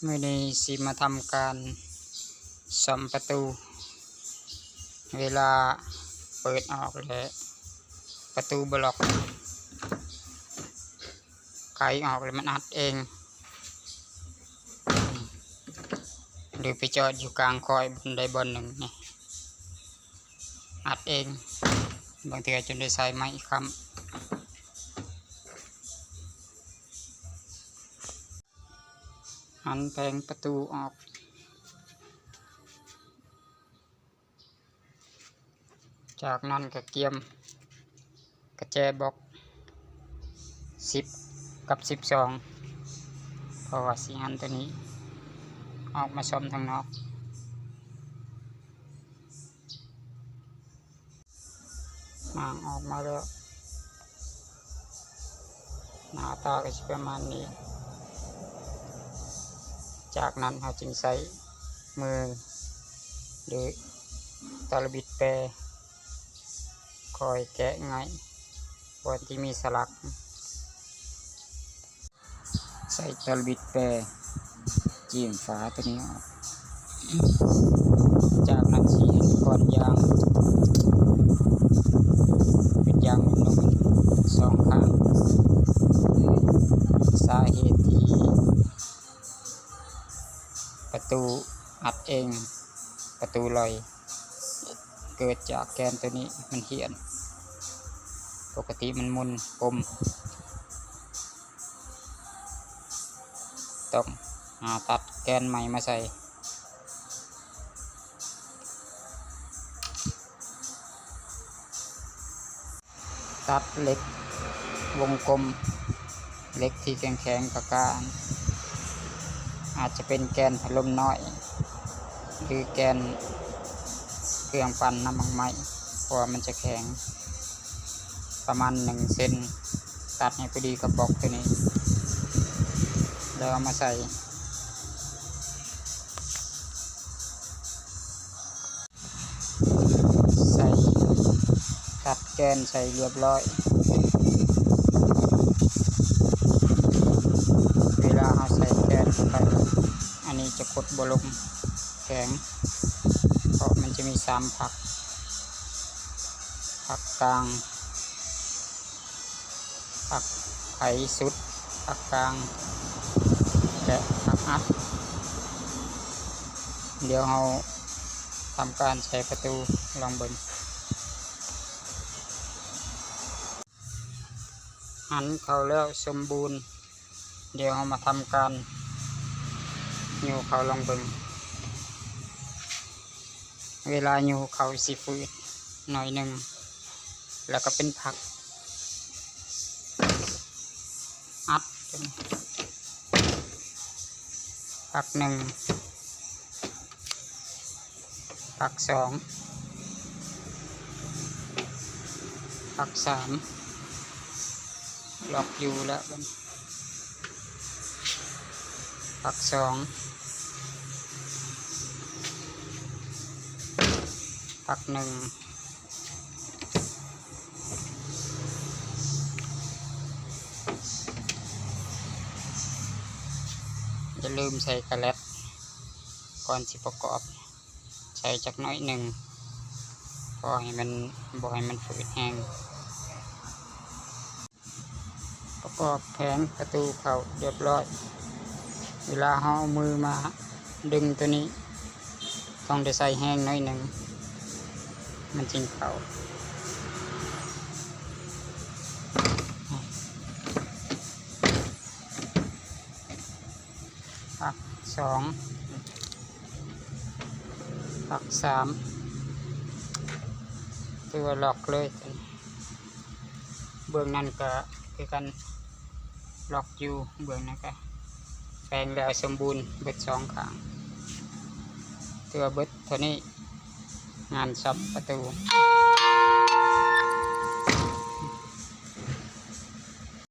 มื่อนี้สิมาทำการซ่อมประตู เวลาเปิดออกแล้วประตูบล็อกไขออกแล้วมันอัดเองหรือไปจอดอยู่กลางคอยบนใดบนหนึ่งนี่อัดเองบางทีจนได้ใส่ไม้ค้ำหันแผงประตูออกจากนั้นก็เกียมกระแจบล็อก10 กับ 12เพราะว่าสีหันตัวนี้ออกมาซ่อมทางนอกมางออกมาแล้วหน้าตาก็จะประมาณนี้จากนั้นเราจึงใช้มือหรือตะลบิดแปรคอยแกะไงบนที่มีสลักใส่ตะลบิดแปรจิ้มฝาตัวนี้ออกจากนั้นสีเห็นก้อนยางเป็นยางนุ่มๆสองข้างสาเหตุที่ประตูอัดเองประตูลอยเกิดจากแกนตัวนี้มันเหี่ยนปกติมันมุนกลมต้องตัดแกนใหม่มาใส่ตัดเหล็กวงกลมเหล็กที่แข็งๆกับการอาจจะเป็นแกนพัดลมน้อยหรือแกนเครื่องปั่นน้ำมันไม้เพราะมันจะแข็งประมาณ1 เซนตัดให้พอดีกับบล็อกตัวนี้แล้วเอามาใส่ตัดแกนใส่เรียบร้อยเวลาเราใส่แกนไปอันนี้จะกดบลงแข็งเพราะมันจะมี3 ผักกลางผักไขสุดผักกลางและผักอัดเดี๋ยวเราทำการใช้ประตูลองเบิ่งหันเข้าแล้วสมบูรณ์เดี๋ยวเรามาทำการนิ้วเขาลองเบิ่งเวลานิ้วเขาสิฝืดหน่อยหนึ่งแล้วก็เป็นผักอัดผัก1ผัก2ผัก3ล็อกอยู่แล้วผัก2ผัก1อย่าลืมใส่กระแลบก่อนสิประกอบใส่จักน้อยหนึ่งพอให้มันบ่ให้มันฝืดแห้งประกอบแผงประตูเข้าเรียบร้อยเวลาเอามือมาดึงตัวนี้ต้องได้ใส่แห้งน้อยหนึ่งมันจึงเข้าผัก2ผัก3ตัวล็อกเลยเบื้องนั้นก็คือกันล็อกอยู่เบื้องนั้นก็แปลงแล้วสมบูรณ์เบิด2 ข้างตัวเบิดเท่านี้งานซับประตู